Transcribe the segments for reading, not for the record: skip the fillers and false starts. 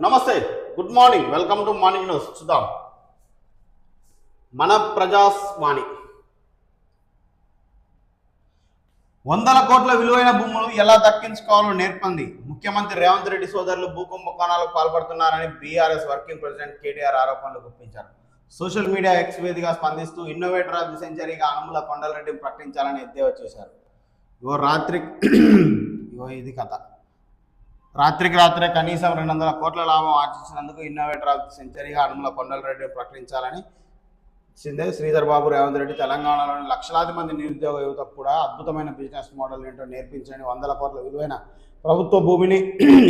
నమస్తే, good morning, welcome to morning news. చూద్దాం మన ప్రజాస్వాణి. వందల కోట్ల విలువైన భూములు ఎలా దక్కించుకోవాలో నేర్పంది. ముఖ్యమంత్రి రేవంత్ రెడ్డి సోదరులు భూకుంభకోణాలకు పాల్పడుతున్నారని బీఆర్ఎస్ వర్కింగ్ ప్రెసిడెంట్ కేటీఆర్ ఆరోపణలు గుప్పించారు. సోషల్ మీడియా ఎక్స్ వేదికగా స్పందిస్తూ ఇన్నోవేటర్ ఆఫ్ ది సెంచరీగా అనుముల కొండలరెడ్డిని ప్రకటించాలని ఎద్దేవా చేశారు. ఇది కథ. రాత్రికి రాత్రే కనీసం 200 కోట్ల లాభం ఆర్జించినందుకు ఇన్నోవేటర్ ఆఫ్ ది సెంచరీగా అనుముల కొండలరెడ్డిని ప్రకటించాలని శ్రీధర్ బాబు రేవంత్ రెడ్డి తెలంగాణలోని లక్షలాది మంది నిరుద్యోగ యువతకు కూడా అద్భుతమైన బిజినెస్ మోడల్ ఏంటో నేర్పించండి, 100 కోట్ల విలువైన ప్రభుత్వ భూమిని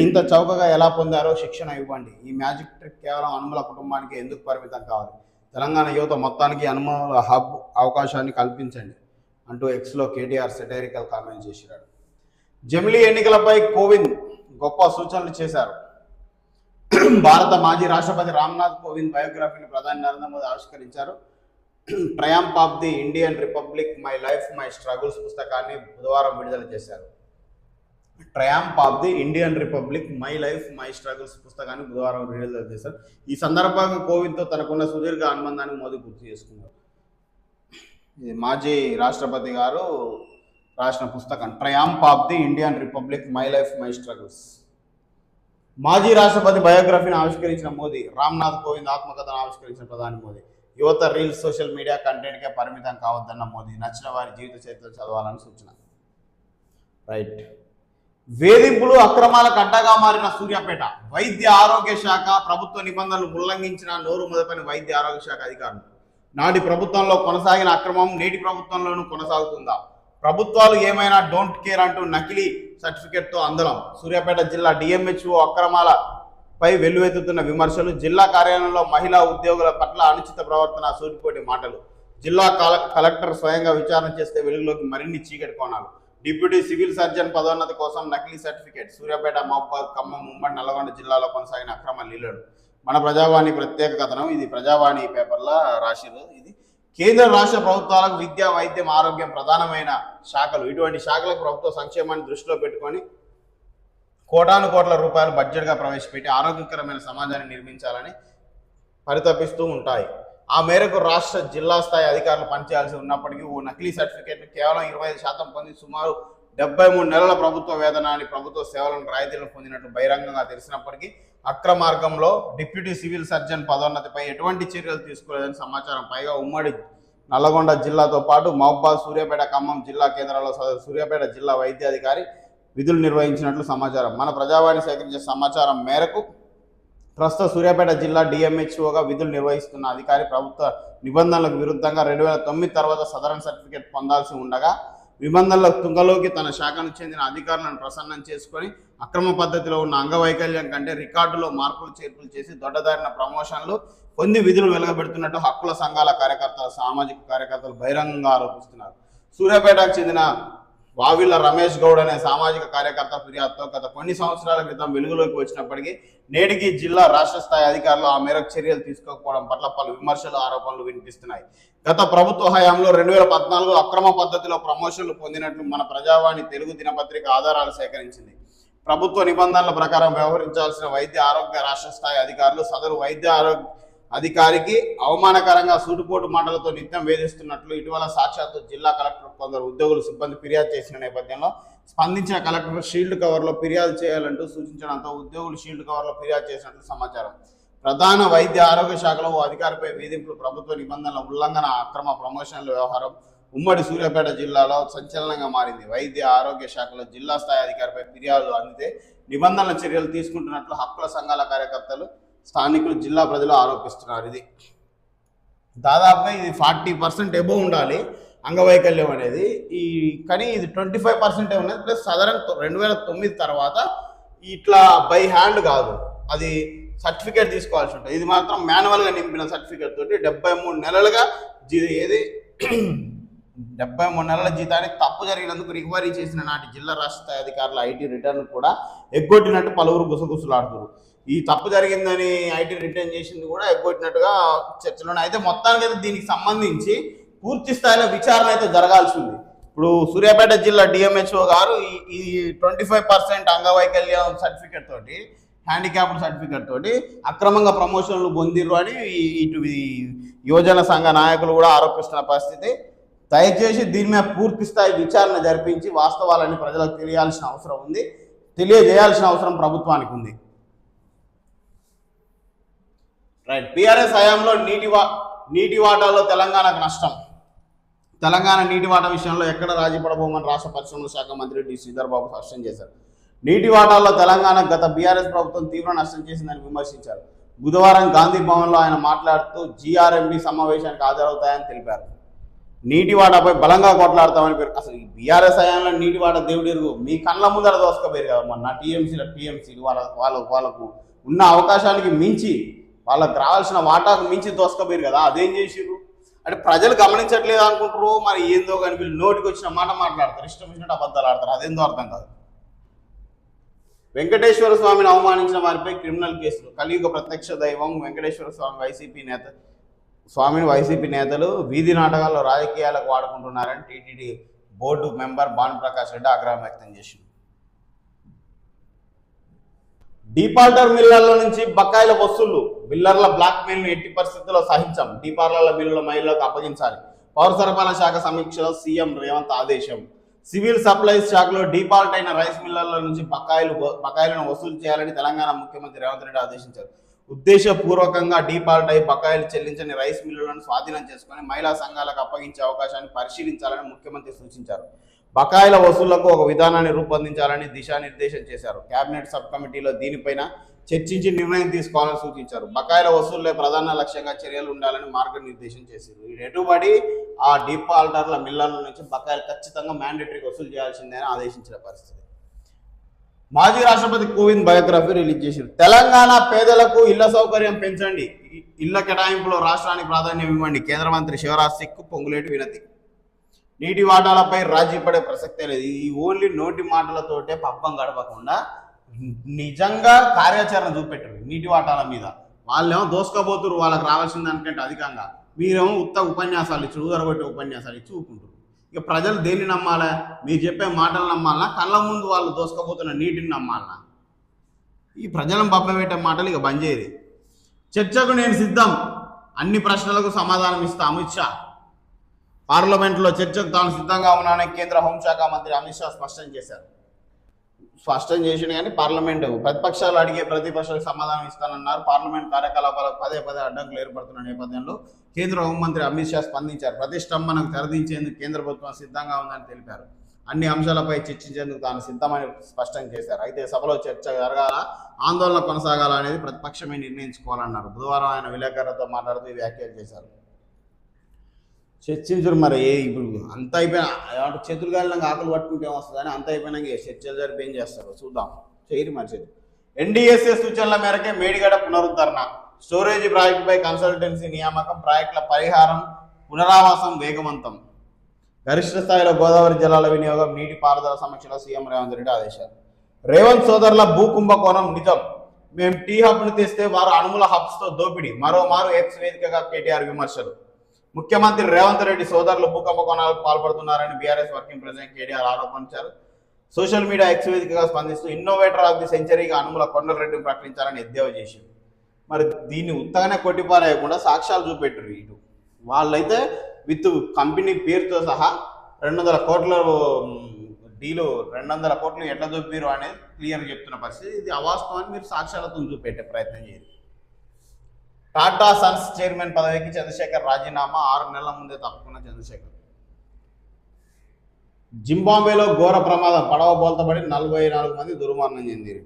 ఇంత చౌకగా ఎలా పొందారో శిక్షణ ఇవ్వండి. ఈ మ్యాజిక్ ట్రిక్ కేవలం అనుముల కుటుంబానికి ఎందుకు పరిమితం కావాలి? తెలంగాణ యువత మొత్తానికి అనుముల హబ్ అవకాశాన్ని కల్పించండి అంటూ ఎక్స్లో కేటీఆర్ సెటైరికల్ కామెంట్ చేశారు. జమిలీ ఎన్నికలపై కోవింద్ గొప్ప సూచనలు చేశారు. భారత మాజీ రాష్ట్రపతి రామ్నాథ్ కోవింద్ బయోగ్రఫీని ప్రధాని నరేంద్ర మోదీ ఆవిష్కరించారు. Triumph of the Indian republic, my life my struggles పుస్తకాన్ని బుధవారం విడుదల చేశారు. Triumph of the Indian republic, my life my struggles పుస్తకాన్ని బుధవారం విడుదల చేశారు. ఈ సందర్భంగా కోవింద్తో తనకున్న సుదీర్ఘ అనుబంధాన్ని మోదీ గుర్తు చేసుకున్నారు. ఇది మాజీ రాష్ట్రపతి గారు రాసిన పుస్తకం triumph of the Indian republic, my life my struggles. మాజీ రాష్ట్రపతి బయోగ్రఫీని ఆవిష్కరించిన మోదీ, రామ్నాథ్ కోవింద్ ఆత్మకథను ఆవిష్కరించిన ప్రధాని మోదీ. యువత రీల్స్, సోషల్ మీడియా కంటెంట్కే పరిమితం కావద్దన్న మోదీ, నచ్చిన వారి జీవిత చరిత్ర చదవాలని సూచన. రైట్. వేధింపులు, అక్రమాలకు అడ్డగా మారిన సూర్యాపేట. వైద్య ఆరోగ్య శాఖ ప్రభుత్వ నిబంధనలు ఉల్లంఘించిన నోరు మొదపని వైద్య ఆరోగ్య శాఖ అధికారులు. నాటి ప్రభుత్వంలో కొనసాగిన అక్రమం నేటి ప్రభుత్వంలోనూ కొనసాగుతుందా? ప్రభుత్వాలు ఏమైనా డోంట్ కేర్ అంటూ నకిలీ సర్టిఫికెట్తో అందలం. సూర్యాపేట జిల్లా డిఎంహెచ్ఓ అక్రమాలపై వెల్లువెత్తుతున్న విమర్శలు. జిల్లా కార్యాలయంలో మహిళా ఉద్యోగుల పట్ల అనుచిత ప్రవర్తన, సూటిపోటి మాటలు. జిల్లా కలెక్టర్ స్వయంగా విచారణ చేస్తే వెలుగులోకి మరిన్ని చీకటి కోణాలు. డిప్యూటీ సివిల్ సర్జన్ పదోన్నతి కోసం నకిలీ సర్టిఫికేట్. సూర్యాపేట, మహబూబాద్, ఖమ్మం, ఉమ్మడి నల్గొండ జిల్లాలో కొనసాగిన అక్రమ లీలలు. మన ప్రజావాణి ప్రత్యేక కథనం. ఇది ప్రజావాణి పేపర్లో రాసిరు. ఇది కేంద్ర రాష్ట్ర ప్రభుత్వాలకు విద్య, వైద్యం, ఆరోగ్యం ప్రధానమైన శాఖలు. ఇటువంటి శాఖలకు ప్రభుత్వ సంక్షేమాన్ని దృష్టిలో పెట్టుకొని కోటాను కోట్ల రూపాయలు బడ్జెట్గా ప్రవేశపెట్టి ఆరోగ్యకరమైన సమాజాన్ని నిర్మించాలని పరితపిస్తూ ఉంటాయి. ఆ మేరకు రాష్ట్ర, జిల్లా స్థాయి అధికారులు పనిచేయాల్సి ఉన్నప్పటికీ ఓ నకిలీ సర్టిఫికేట్ను కేవలం 25% పొంది సుమారు 73 నెలల ప్రభుత్వ వేతనాన్ని, ప్రభుత్వ సేవలను, రాయితీలను పొందినట్లు బహిరంగంగా తెలిసినప్పటికీ అక్రమార్గంలో డిప్యూటీ సివిల్ సర్జన్ పదోన్నతిపై ఎటువంటి చర్యలు తీసుకోలేదని సమాచారం. పైగా ఉమ్మడి నల్లగొండ జిల్లాతో పాటు మహబూబాద్, సూర్యాపేట, ఖమ్మం జిల్లా కేంద్రాల్లో సూర్యాపేట జిల్లా వైద్యాధికారి విధులు నిర్వహించినట్లు సమాచారం. మన ప్రజావాణి సేకరించిన సమాచారం మేరకు ప్రస్తుత సూర్యాపేట జిల్లా డిఎంహెచ్ఓగా విధులు నిర్వహిస్తున్న అధికారి ప్రభుత్వ నిబంధనలకు విరుద్ధంగా 2009 తర్వాత సదరన్ సర్టిఫికేట్ పొందాల్సి ఉండగా నిబంధనల తుంగలోకి తన శాఖను చెందిన అధికారులను ప్రసన్నం చేసుకొని అక్రమ పద్ధతిలో ఉన్న అంగవైకల్యం కంటే రికార్డులో మార్పులు చేర్పులు చేసి దొడ్డదారిన ప్రమోషన్లు పొంది విధులు వెలగబెడుతున్నట్టు హక్కుల సంఘాల కార్యకర్తలు, సామాజిక కార్యకర్తలు బహిరంగంగా ఆరోపిస్తున్నారు. సూర్యాపేటకు చెందిన వావిళ్ళ రమేష్ గౌడ్ అనే సామాజిక కార్యకర్త ఫిర్యాదుతో గత కొన్ని సంవత్సరాల క్రితం వెలుగులోకి వచ్చినప్పటికీ నేటికి జిల్లా, రాష్ట్ర స్థాయి అధికారులు ఆ మేరకు చర్యలు తీసుకోకపోవడం పట్ల పలు విమర్శలు, ఆరోపణలు వినిపిస్తున్నాయి. గత ప్రభుత్వ హయాంలో 2014 అక్రమ పద్ధతిలో ప్రమోషన్లు పొందినట్లు మన ప్రజావాణి తెలుగు దినపత్రిక ఆధారాలు సేకరించింది. ప్రభుత్వ నిబంధనల ప్రకారం వ్యవహరించాల్సిన వైద్య ఆరోగ్య రాష్ట్ర స్థాయి అధికారులు సదరు వైద్య ఆరోగ్య అధికారికి అవమానకరంగా సూటుపోటు మాటలతో నిత్యం వేధిస్తున్నట్లు ఇటీవల సాక్షాత్తు జిల్లా కలెక్టర్ కొందరు ఉద్యోగులు, సిబ్బంది ఫిర్యాదు చేసిన నేపథ్యంలో స్పందించిన కలెక్టర్ షీల్డ్ కవర్లో ఫిర్యాదు చేయాలంటూ సూచించడంతో ఉద్యోగులు షీల్డ్ కవర్లో ఫిర్యాదు చేసినట్లు సమాచారం. ప్రధాన వైద్య ఆరోగ్య శాఖలో ఓ అధికారిపై వేధింపులు, ప్రభుత్వ నిబంధనల ఉల్లంఘన, అక్రమ ప్రమోషన్ల వ్యవహారం ఉమ్మడి సూర్యాపేట జిల్లాలో సంచలనంగా మారింది. వైద్య ఆరోగ్య శాఖలో జిల్లా స్థాయి అధికారిపై ఫిర్యాదు అందితే నిబంధనల చర్యలు తీసుకుంటున్నట్లు హక్కుల సంఘాల కార్యకర్తలు, స్థానికులు, జిల్లా ప్రజలు ఆరోపిస్తున్నారు. ఇది దాదాపుగా ఇది 40% ఎబో ఉండాలి అంగవైకల్యం అనేది. కానీ ఇది 25% ఉన్నది. ప్లస్ సదరన్ 2009 తర్వాత ఇట్లా బై హ్యాండ్ కాదు, అది సర్టిఫికేట్ తీసుకోవాల్సి ఉంటుంది. ఇది మాత్రం మాన్యువల్గా నింపిన సర్టిఫికేట్ తోటి 73 నెలలుగా 73 నెలల జీతాన్ని తప్పు జరిగినందుకు రికవరీ చేసిన నాటి జిల్లా, రాష్ట్ర స్థాయి అధికారుల ఐటీ రిటర్న్ కూడా ఎగ్గొట్టినట్టు పలువురు గుసగుసలాడుతున్నారు. ఈ తప్పు జరిగిందని ఐటీ రిటర్న్ చేసింది కూడా ఎగ్గొట్టినట్టుగా చర్చలోనే. అయితే మొత్తానికైతే దీనికి సంబంధించి పూర్తి స్థాయిలో విచారణ అయితే జరగాల్సి ఉంది. ఇప్పుడు సూర్యాపేట జిల్లా డిఎంహెచ్ఓ గారు ఈ 25% అంగవైకల్యం సర్టిఫికేట్ తోటి హ్యాండిక్యాప్డ్ సర్టిఫికేట్ తోటి అక్రమంగా ప్రమోషన్లు పొందిర్రు అని ఇటు యువజన సంఘ నాయకులు కూడా ఆరోపిస్తున్న పరిస్థితి. దయచేసి దీని మీద పూర్తి స్థాయి విచారణ జరిపించి వాస్తవాలని ప్రజలకు తెలియాల్సిన అవసరం ఉంది, తెలియజేయాల్సిన అవసరం ప్రభుత్వానికి ఉంది. రైట్. బీఆర్ఎస్ హయాంలో నీటి వాటాలో తెలంగాణకు నష్టం. తెలంగాణ నీటి వాటా విషయంలో ఎక్కడ రాజీ పడబోమని రాష్ట్ర పరిశ్రమల శాఖ మంత్రి డి శ్రీధర్ బాబు స్పష్టం చేశారు. నీటి వాటాల్లో తెలంగాణ గత బీఆర్ఎస్ ప్రభుత్వం తీవ్ర నష్టం చేసిందని విమర్శించారు. బుధవారం గాంధీ భవన్లో ఆయన మాట్లాడుతూ జీఆర్ఎంబీ సమావేశానికి హాజరవుతాయని తెలిపారు. నీటి వాటాపై బలంగా కొట్లాడతామని పేరు. అసలు ఈ బీఆర్ఎస్ హయాంలో నీటి వాటా దేవుడిరుగు మీ కళ్ళ ముందర దోసుకపోయారు కదా మొన్న టీఎంసీలు వాళ్ళకు ఉన్న అవకాశానికి మించి వాళ్ళకి రావాల్సిన వాటాకు మించి దోసుకపోయారు కదా. అదేం చేసిరు అంటే ప్రజలు గమనించట్లేదు అనుకుంటారు. మరి ఏందో కానీ వీళ్ళు నోటికి వచ్చిన మాట మాట్లాడతారు, ఇష్టం వచ్చినట్టు అబద్ధాలు ఆడతారు. అదేందో అర్థం కాదు. వెంకటేశ్వర స్వామిని అవమానించిన వారిపై క్రిమినల్ కేసులు. కలియుగ ప్రత్యక్ష దైవం వెంకటేశ్వర స్వామి వైసీపీ నేతలు వీధి నాటకాల్లో రాజకీయాలకు వాడుకుంటున్నారని TTD board member Bhanuprakash Reddy ఆగ్రహం వ్యక్తం చేసింది. డీపాల్టర్ మిల్లర్ల నుంచి బకాయిల వసూళ్లు. మిల్లర్ల బ్లాక్ మెయిల్ను ఎట్టి పరిస్థితుల్లో సహించాం. డీపార్లర్ల మిల్లుల మహిళలకు అప్పగించాలి. పౌర సరఫరాల శాఖ సమీక్షలో సీఎం రేవంత్ ఆదేశం. సివిల్ సప్లైస్ శాఖలో డీపాల్ట్ అయిన రైస్ మిల్లర్ల నుంచి బకాయిలను వసూలు చేయాలని తెలంగాణ ముఖ్యమంత్రి రేవంత్ రెడ్డి ఆదేశించారు. ఉద్దేశపూర్వకంగా డీపాల్ట్ అయి బకాయిలు చెల్లించని రైస్ మిల్లులను స్వాధీనం చేసుకుని మహిళా సంఘాలకు అప్పగించే అవకాశాన్ని పరిశీలించాలని ముఖ్యమంత్రి సూచించారు. బకాయిల వసూళ్లకు ఒక విధానాన్ని రూపొందించాలని దిశానిర్దేశం చేశారు. కేబినెట్ సబ్ కమిటీలో దీనిపైన చర్చించి నిర్ణయం తీసుకోవాలని సూచించారు. బకాయిల వసూళ్లే ప్రధాన లక్ష్యంగా చర్యలు ఉండాలని మార్గనిర్దేశం చేశారు. ఎటుబడి ఆ డీపాల్టర్ల మిల్లర్ల నుంచి బకాయిలు ఖచ్చితంగా మ్యాండేటరీగా వసూలు చేయాల్సిందే అని ఆదేశించిన పరిస్థితి. మాజీ రాష్ట్రపతి కోవింద్ బయోగ్రఫీ రిలీజ్ చేశారు. తెలంగాణ పేదలకు ఇళ్ల సౌకర్యం పెంచండి, ఇళ్ల కేటాయింపులో రాష్ట్రానికి ప్రాధాన్యం ఇవ్వండి. కేంద్ర మంత్రి శివరాజ్ సింగ్ పొంగులేటి వినతి. నీటి వాటాలపై రాజీ పడే ప్రసక్తే లేదు. ఈ ఓన్లీ నోటి మాటలతోటే పబ్బం గడపకుండా నిజంగా కార్యాచరణ చూపెట్టరు నీటి వాటాల మీద. వాళ్ళేమో దోసుకోబోతురు వాళ్ళకి రావాల్సిన దానికంటే అధికంగా. మీరేమో ఉత్త ఉపన్యాసాలు ఇచ్చి ఊదరగొట్టే ఉపన్యాసాలు ఇచ్చి ఊపుకుంటారు. ఇక ప్రజలు దేన్ని నమ్మాలా? మీరు చెప్పే మాటలు నమ్మాలనా? కళ్ళ ముందు వాళ్ళు దోసుకోబోతున్న నీటిని నమ్మాలనా? ఈ ప్రజలను బబ్బెట్టే మాటలు ఇక బంద్ చేయరు. చర్చకు నేను సిద్ధం, అన్ని ప్రశ్నలకు సమాధానం ఇస్తా అమిత్ షా. పార్లమెంట్లో చర్చకు తాను సిద్ధంగా ఉన్నానని కేంద్ర హోంశాఖ మంత్రి అమిత్ షా స్పష్టం చేసిన కానీ పార్లమెంటు ప్రతిపక్షాలు అడిగే ప్రతిపక్షాలకు సమాధానం ఇస్తానన్నారు. పార్లమెంట్ కార్యకలాపాలకు పదే అడ్డంకులు ఏర్పడుతున్న నేపథ్యంలో కేంద్ర హోంమంత్రి అమిత్ షా స్పందించారు. ప్రతిష్టంభనకు తెరదించేందుకు కేంద్ర ప్రభుత్వం సిద్ధంగా ఉందని తెలిపారు. అన్ని అంశాలపై చర్చించేందుకు తాను సిద్ధమని స్పష్టం చేశారు. అయితే సభలో చర్చ జరగాల, ఆందోళన కొనసాగాల అనేది ప్రతిపక్షమే నిర్ణయించుకోవాలన్నారు. బుధవారం ఆయన విలేకరులతో మాట్లాడుతూ ఈ వ్యాఖ్యలు చేశారు. చర్చించరు మరి ఇప్పుడు అంత అయిపోయినా చేతులు గాలినాక ఆకులు పట్టుకుంటే ఏమొస్తుంది అని అంత అయిపోయినాక చర్చలు జరిపి ఏం చేస్తారు చూద్దాం. చేయరు మరి చర్చ. ఎన్డీఎస్ఏ సూచనల మేరకే మేడిగడ్డ పునరుద్ధరణ. స్టోరేజీ ప్రాజెక్టుపై కన్సల్టెన్సీ నియామకం, ప్రాజెక్టుల పరిహారం, పునరావాసం వేగవంతం. గరిష్ట స్థాయిలో గోదావరి జలాల వినియోగం, నీటి పారుదల సమీక్షలో సీఎం రేవంత్ రెడ్డి ఆదేశాలు. రేవంత్ సోదరుల భూ కుంభకోణం నిజం, మేము టీ హబ్ను తెస్తే వారు అణుముల హబ్స్తో దోపిడీ. మరోమారు ఎక్స్ వేదికగా కేటీఆర్ విమర్శలు. ముఖ్యమంత్రి రేవంత్ రెడ్డి సోదరులు భూ కుంభకోణాలకు పాల్పడుతున్నారని బీఆర్ఎస్ వర్కింగ్ ప్రెసిడెంట్ కేటీఆర్ ఆరోపించారు. సోషల్ మీడియా ఎక్స్ వేదికగా స్పందిస్తూ ఇన్నోవేటర్ ఆఫ్ ది సెంచరీగా అనుముల కొండలరెడ్డిని ప్రకటించాలని ఎద్దేవా చేశారు. మరి దీన్ని ఉత్తగానే కొట్టిపారేయకుండా సాక్ష్యాలు చూపెట్టరు. ఇటు వాళ్ళైతే విత్ కంపెనీ పేరుతో సహా 200 కోట్ల డీలు 200 కోట్లు ఎట్లా చూపారు అనేది క్లియర్గా చెప్తున్న పరిస్థితి. ఇది అవాస్తవాన్ని మీరు సాక్ష్యాలతో చూపెట్టే ప్రయత్నం చేయరు. టాటా సన్స్ చైర్మన్ పదవికి చంద్రశేఖర్ రాజీనామా. 6 నెలల ముందే తప్పుకున్న చంద్రశేఖర్. జింబాబ్వేలో ఘోర ప్రమాదం, పడవ బోల్తబడి 44 మంది దుర్మరణం చెందిరు.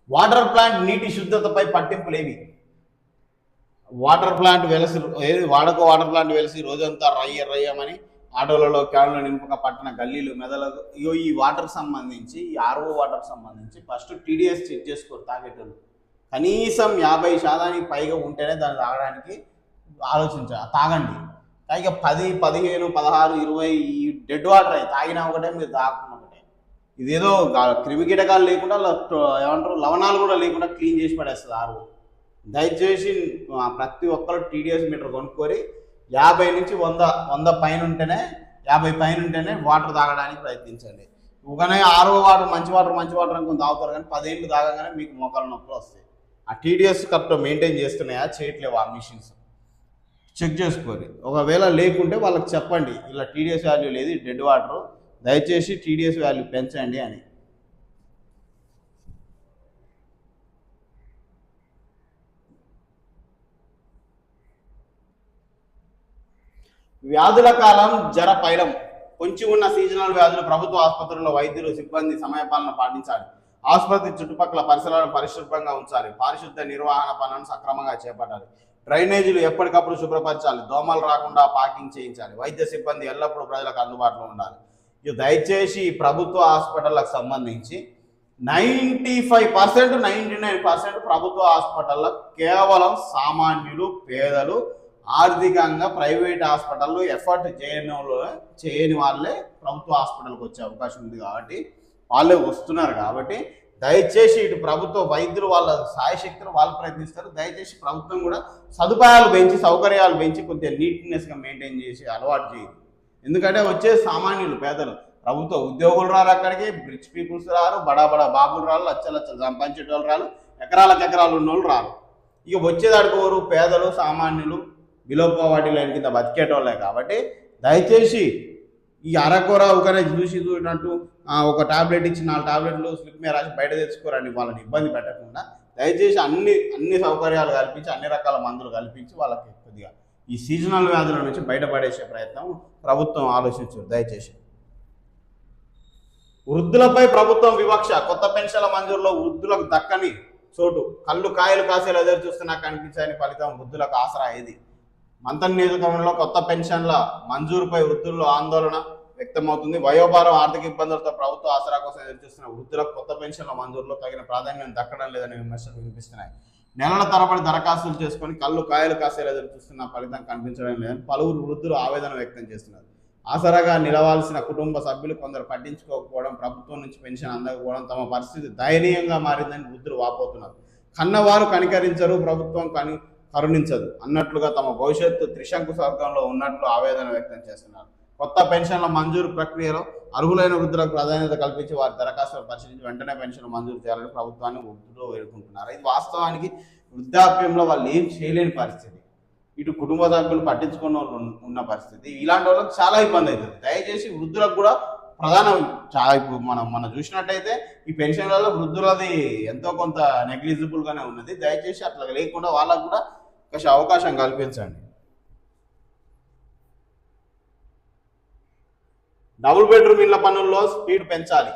వాటర్ ప్లాంట్ నీటి శుద్ధతపై పట్టింపులేవి. వాటర్ ప్లాంట్ వాడుకో వాటర్ ప్లాంట్ వెలిసి రోజంతా రయ్యమని ఆటోలలో క్యాన్లు నింపక పట్టణ గల్లీలు మెదలకు. ఈ వాటర్ సంబంధించి, ఈ ఆర్ఓ వాటర్ సంబంధించి ఫస్ట్ టీడీఎస్ చెక్ చేసుకోరు తాగేటోళ్ళు. కనీసం 50% పైగా ఉంటేనే దాన్ని తాగడానికి ఆలోచించాలి. తాగండి. పైగా 10, 15, 16, 20 ఈ డెడ్ వాటర్ అయి తాగినా ఒకటే, మీరు తాగకుండా ఒకటే. ఇదేదో క్రిమికీటకాలు లేకుండా ఏమంటారు లవణాలు కూడా లేకుండా క్లీన్ చేసి పడేస్తుంది ఆర్ఓ. దయచేసి ప్రతి ఒక్కరు టీడీఎస్ మీటర్ కొనుక్కొని 50 నుంచి 100 పైన ఉంటేనే 50 పైన ఉంటేనే వాటర్ తాగడానికి ప్రయత్నించండి. ఊగానే ఆరో వాటర్ మంచి వాటర్ అనుకుని తాగుతారు, కానీ 10 ఏళ్ళు తాగగానే మీకు మోకాలు నొప్పులు వస్తాయి. ఆ టీడీఎస్ కరెక్ట్ మెయింటైన్ చేస్తున్నాయా చేయట్లేవు ఆ మిషన్స్ చెక్ చేసుకోరు. ఒకవేళ లేకుంటే వాళ్ళకి చెప్పండి, ఇలా టీడీఎస్ వాల్యూ లేదు, డెడ్ వాటర్, దయచేసి టీడీఎస్ వాల్యూ పెంచండి అని. వ్యాధుల కాలం జరపైలం. పొంచి ఉన్న సీజనల్ వ్యాధులు ప్రభుత్వ ఆసుపత్రుల్లో వైద్యులు సిబ్బంది సమయపాలన పాటించాలి. ఆసుపత్రి చుట్టుపక్కల పరిసరాలను పరిశుభ్రంగా ఉంచాలి. పారిశుద్ధ నిర్వహణ పనులను సక్రమంగా చేపట్టాలి. డ్రైనేజీలు ఎప్పటికప్పుడు శుభ్రపరచాలి. దోమలు రాకుండా పాకింగ్ చేయించాలి. వైద్య సిబ్బంది ఎల్లప్పుడూ ప్రజలకు అందుబాటులో ఉండాలి. ఇది దయచేసి ప్రభుత్వ హాస్పిటళ్లకు సంబంధించి 95%, 99% ప్రభుత్వ హాస్పిటల్లో కేవలం సామాన్యులు, పేదలు, ఆర్థికంగా ప్రైవేట్ హాస్పిటల్లో ఎఫర్ట్ చేయని వాళ్ళే ప్రభుత్వ హాస్పిటల్కి వచ్చే అవకాశం ఉంది. కాబట్టి వాళ్ళే వస్తున్నారు. కాబట్టి దయచేసి ఇటు ప్రభుత్వ వైద్యులు వాళ్ళ సాయశక్తులు వాళ్ళు ప్రయత్నిస్తారు. దయచేసి ప్రభుత్వం కూడా సదుపాయాలు పెంచి, సౌకర్యాలు పెంచి కొద్దిగా నీట్నెస్గా మెయింటైన్ చేసి అలవాటు చేయదు. ఎందుకంటే వచ్చే సామాన్యులు, పేదలు, ప్రభుత్వ ఉద్యోగులు రారు, అక్కడికి రిచ్ పీపుల్స్ రారు, బడా బాబులు రారు, లచ్చలు సంపాదించే వాళ్ళు రారు, ఎకరాలు ఉన్నోళ్ళు రారు. ఇక వచ్చేదాడుకోరు పేదలు, సామాన్యులు, బిలో పావర్టీ లైన్ కింద బతికేటోళ్ళే. కాబట్టి దయచేసి ఈ అరకొర ఒకరే చూసినట్టు ఒక టాబ్లెట్ ఇచ్చి 4 టాబ్లెట్లు స్లిప్ మీద రాసి బయట తెచ్చుకోరండి. వాళ్ళని ఇబ్బంది పెట్టకుండా దయచేసి అన్ని సౌకర్యాలు కల్పించి, అన్ని రకాల మందులు కల్పించి వాళ్ళకి కొద్దిగా ఈ సీజనల్ వ్యాధుల నుంచి బయటపడేసే ప్రయత్నం ప్రభుత్వం ఆలోచించారు. దయచేసి వృద్ధులపై ప్రభుత్వం వివక్ష. కొత్త పెన్షన్ల మంజూరులో వృద్ధులకు దక్కని చోటు. కళ్ళు కాయలు కాసేలు ఎదురు చూస్తున్నా కనిపించని ఫలితం వృద్ధులకు ఆసరా ఏది? మంతన్ నియోజకవర్గంలో కొత్త పెన్షన్ల మంజూరుపై వృద్ధుల్లో ఆందోళన వ్యక్తమవుతుంది. వయోభారం, ఆర్థిక ఇబ్బందులతో ప్రభుత్వ ఆసరా కోసం ఎదురుచూస్తున్న వృద్ధులకు కొత్త పెన్షన్ల మంజూరులో తగిన ప్రాధాన్యం దక్కడం లేదనే విమర్శలు వినిపిస్తున్నాయి. నెలల తరబడి దరఖాస్తులు చేసుకొని కళ్ళు కాయలు కాసేలు ఎదురు చూస్తున్న ఫలితం కనిపించడం లేదని పలువురు వృద్ధులు ఆవేదన వ్యక్తం చేస్తున్నారు. ఆసరాగా నిలవాల్సిన కుటుంబ సభ్యులు కొందరు పట్టించుకోకపోవడం, ప్రభుత్వం నుంచి పెన్షన్ అందకపోవడం తమ పరిస్థితి దయనీయంగా మారిందని వృద్ధులు వాపోతున్నారు. కన్నవారు కనికరించరు, ప్రభుత్వం కరుణించదు అన్నట్లుగా తమ భవిష్యత్తు త్రిశంకు స్వర్గంలో ఉన్నట్లు ఆవేదన వ్యక్తం చేస్తున్నారు. కొత్త పెన్షన్ల మంజూరు ప్రక్రియలో అర్హులైన వృద్ధులకు ప్రాధాన్యత కల్పించి వారి దరఖాస్తులు పరిశీలించి వెంటనే పెన్షన్ మంజూరు చేయాలని ప్రభుత్వాన్ని వృద్ధులు వేడుకుంటున్నారు. ఇది వాస్తవానికి వృద్ధాప్యంలో వాళ్ళు ఏం చేయలేని పరిస్థితి, ఇటు కుటుంబ సభ్యులు పట్టించుకున్న ఉన్న పరిస్థితి. ఇలాంటి వాళ్ళకి చాలా ఇబ్బంది అవుతుంది. దయచేసి వృద్ధులకు కూడా ఇప్పుడు మనం చూసినట్టయితే ఈ పెన్షన్లలో వృద్ధులది ఎంతో కొంత నెగ్లిజిబుల్గానే ఉన్నది. దయచేసి అట్లా లేకుండా వాళ్ళకు కూడా అవకాశం కల్పించండి. డబుల్ బెడ్రూమ్ ఇళ్ల పనుల్లో స్పీడ్ పెంచాలి.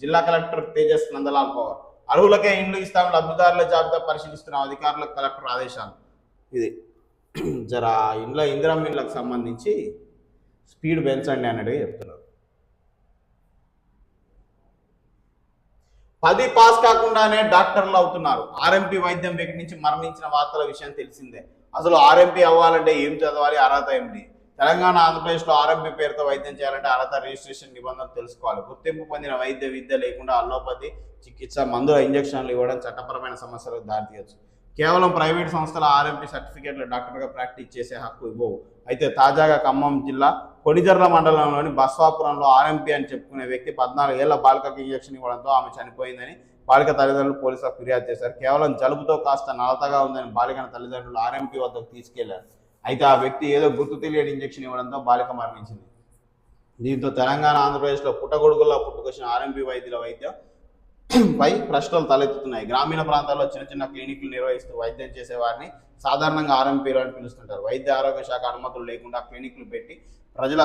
జిల్లా కలెక్టర్ తేజస్ నందలాల్ పవార్. అర్హులకే ఇండ్లు ఇస్తామని లబ్ధిదారుల జాబితా పరిశీలిస్తున్న అధికారులకు కలెక్టర్ ఆదేశాలు. ఇది జరా ఇందిరమ్మ ఇళ్ళకు సంబంధించి స్పీడ్ పెంచండి అన్నట్టుగా చెప్తున్నారు. 10 పాస్ కాకుండానే డాక్టర్లు అవుతున్నారు. ఆర్ఎంపీ వైద్యం ప్రకటించి మరణించిన వార్తల విషయం తెలిసిందే. అసలు ఆర్ఎంపీ అవ్వాలంటే ఏం చదవాలి, అర్హత ఏమిటి? తెలంగాణ, ఆంధ్రప్రదేశ్లో ఆర్ఎంపీ పేరుతో వైద్యం చేయాలంటే అర్హత, రిజిస్ట్రేషన్ నిబంధనలు తెలుసుకోవాలి. గుర్తింపు పొందిన విద్య లేకుండా అల్లోపతి చికిత్స, మందుల ఇంజక్షన్లు ఇవ్వడం చట్టపరమైన సమస్యలకు దారితీయచ్చు. కేవలం ప్రైవేట్ సంస్థల ఆర్ఎంపీ సర్టిఫికేట్లు డాక్టర్గా ప్రాక్టీస్ చేసే హక్కు ఇవ్వవు. అయితే తాజాగా ఖమ్మం జిల్లా కొణిజర్ల మండలంలోని బస్వాపురంలో ఆర్ఎంపీ అని చెప్పుకునే వ్యక్తి 14 ఏళ్ల బాలికకు ఇంజక్షన్ ఇవ్వడంతో ఆమె చనిపోయిందని బాలిక తల్లిదండ్రులు పోలీసులకు ఫిర్యాదు చేశారు. కేవలం జలుబుతో కాస్త నలతగా ఉందని బాలికన తల్లిదండ్రులు ఆర్ఎంపీ వద్దకు తీసుకెళ్లారు. అయితే ఆ వ్యక్తి ఏదో గుర్తు తెలియని ఇంజక్షన్ ఇవ్వడంతో బాలిక మరణించింది. దీంతో తెలంగాణ, ఆంధ్రప్రదేశ్లో పుట్టగొడుగుల్లో పుట్టుకొచ్చిన ఆర్ఎంపీ వైద్యుల పై ప్రశ్నలు తలెత్తుతున్నాయి. గ్రామీణ ప్రాంతాల్లో చిన్న క్లినిక్లు నిర్వహిస్తూ వైద్యం చేసే వారిని సాధారణంగా ఆర్ఎంపీలు అని పిలుస్తుంటారు. వైద్య ఆరోగ్య శాఖ అనుమతులు లేకుండా క్లినిక్లు పెట్టి ప్రజల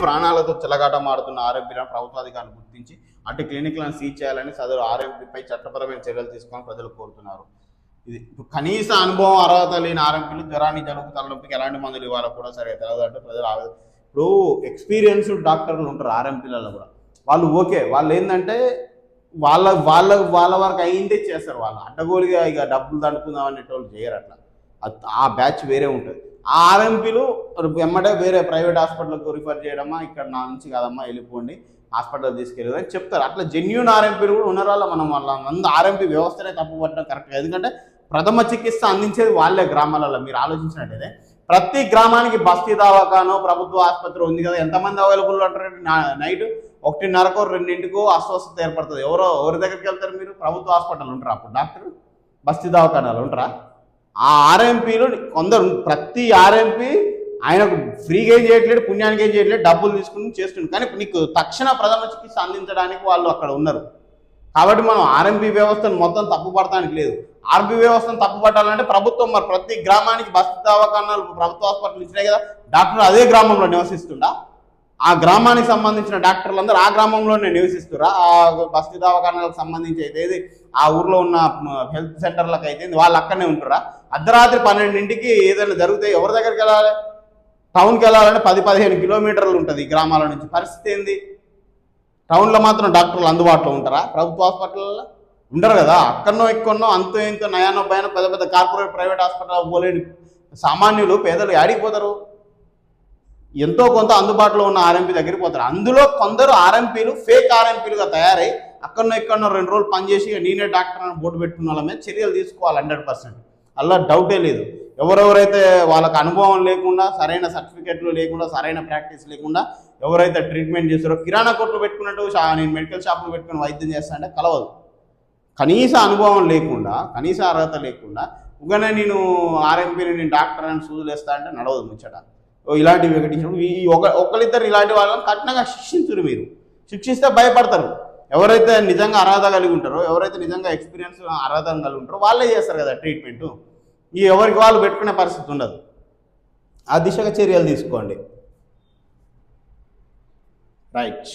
ప్రాణాలతో చెలగాటమాడుతున్న ఆర్ఎంపీలను ప్రభుత్వాధికారులు గుర్తించి అటు క్లినిక్లను సీజ్ చేయాలని సదరు ఆర్ఎంపీపై చట్టపరమైన చర్యలు తీసుకొని ప్రజలు కోరుతున్నారు. ఇది కనీస అనుభవం, అర్హత లేని ఆర్ఎంపీలు జ్వరాన్ని, జలుబు, తలనొప్పికి ఎలాంటి మందులు ఇవ్వాలో కూడా సరిగా తెలియదు అంటే ప్రజలు ఇప్పుడు ఎక్స్పీరియన్స్డ్ డాక్టర్లు ఉంటారు ఆర్ఎంపీలలో కూడా. వాళ్ళు ఓకే, వాళ్ళు ఏంటంటే వాళ్ళ వరకు అయిందే చేస్తారు. వాళ్ళు అడ్డగోలుగా ఇక డబ్బులు దండుకుందాం అనేటోళ్ళు చేయరు. అట్లా ఆ బ్యాచ్ వేరే ఉంటుంది. ఆ ఆర్ఎంపీలు వెమ్మటే వేరే ప్రైవేట్ హాస్పిటల్కి రిఫర్ చేయడమ్మా, ఇక్కడ నా నుంచి కాదమ్మా వెళ్ళిపోండి, హాస్పిటల్ తీసుకెళ్ళి అని చెప్తారు. అట్లా జెన్యూన్ ఆర్ఎంపీలు కూడా ఉన్న వాళ్ళ మనం ఆర్ఎంపీ వ్యవస్థనే తప్పు పట్టడం కరెక్ట్. ఎందుకంటే ప్రథమ చికిత్స అందించేది వాళ్ళే గ్రామాలలో. మీరు ఆలోచించినట్టయితే ప్రతి గ్రామానికి బస్తీ దవాఖానో ప్రభుత్వ ఆసుపత్రి ఉంది కదా, ఎంతమంది అవైలబుల్ అంటారు? నైట్ 1:30కో 2ంటికో అస్వస్థత ఏర్పడుతుంది. ఎవరి దగ్గరికి వెళ్తారు మీరు? ప్రభుత్వ హాస్పిటల్ ఉంటారా అప్పుడు డాక్టర్? బస్తీ దవాఖానాలు ఉంటారా? ఆ ఆర్ఎంపీలు కొందరు, ప్రతి ఆర్ఎంపీ ఆయనకు ఫ్రీగా ఏం చేయట్లేదు, పుణ్యానికి ఏం చేయట్లేదు, డబ్బులు తీసుకుని చేస్తుంది. కానీ నీకు తక్షణ ప్రథమ చికిత్స అందించడానికి వాళ్ళు అక్కడ ఉన్నారు. కాబట్టి మనం ఆర్ఎంపీ వ్యవస్థను మొత్తం తప్పుపడటానికి లేదు. ఆర్ఎంపీ వ్యవస్థను తప్పుపట్టాలంటే ప్రభుత్వం మరి ప్రతి గ్రామానికి బస్తీ దవాఖానాలు ప్రభుత్వ హాస్పిటల్ ఇచ్చినాయి కదా, డాక్టర్ అదే గ్రామంలో నివసిస్తుండా? ఆ గ్రామానికి సంబంధించిన డాక్టర్లందరూ ఆ గ్రామంలోనే నివసిస్తురా? ఆ బస్తీ దవాఖానాలకు సంబంధించి అయితే ఆ ఊర్లో ఉన్న హెల్త్ సెంటర్లకు అయితే వాళ్ళు అక్కడనే ఉంటురా? అర్ధరాత్రి 12ంటికి ఏదైనా జరిగితే ఎవరి దగ్గరికి వెళ్ళాలి? టౌన్కి వెళ్ళాలంటే 10-15 కిలోమీటర్లు ఉంటుంది గ్రామాల నుంచి. పరిస్థితి ఏంది? టౌన్లో మాత్రం డాక్టర్లు అందుబాటులో ఉంటారా? ప్రభుత్వ హాస్పిటల్లో ఉండరు కదా. అక్కడనో ఎక్కడనో అంతో ఇంతో నయానో భయానో పెద్ద పెద్ద కార్పొరేట్ ప్రైవేట్ హాస్పిటల్ పోలేని సామాన్యులు పేదలు యాడికి ఎంతో కొంత అందుబాటులో ఉన్న ఆర్ఎంపీ దగ్గరికి పోతారు. అందులో కొందరు ఆర్ఎంపీలు ఫేక్ ఆర్ఎంపీలుగా తయారై అక్కడనో ఎక్కడనో 2 రోజులు పనిచేసి నేనే డాక్టర్ అని బోర్డు పెట్టుకున్న వాళ్ళ మీద చర్యలు తీసుకోవాలి 100%. అలా డౌటే లేదు. ఎవరెవరైతే వాళ్ళకి అనుభవం లేకుండా, సరైన సర్టిఫికెట్లు లేకుండా, సరైన ప్రాక్టీస్ లేకుండా ఎవరైతే ట్రీట్మెంట్ చేస్తారో, కిరాణా కొట్లు పెట్టుకున్నట్టు నేను మెడికల్ షాపులు పెట్టుకుని వైద్యం చేస్తా అంటే కలవదు. కనీస అనుభవం లేకుండా, కనీస అర్హత లేకుండా ఉగానే నేను ఆర్ఎంపీని నేను డాక్టర్ అని సూదులు వేస్తా అంటే నడవదు ముచ్చట. ఇలాంటివి ప్రకటించినప్పుడు ఈ ఒకరిద్దరు ఇలాంటి వాళ్ళని కఠినంగా శిక్షించరు. మీరు శిక్షిస్తే భయపడతారు. ఎవరైతే నిజంగా అర్హత కలిగి ఉంటారో, ఎవరైతే నిజంగా ఎక్స్పీరియన్స్ అర్హత కలిగి ఉంటారో వాళ్ళే చేస్తారు కదా ట్రీట్మెంటు. ఈ ఎవరికి వాళ్ళు పెట్టుకునే పరిస్థితి ఉండదు. ఆ దిశగా చర్యలు తీసుకోండి. రైట్.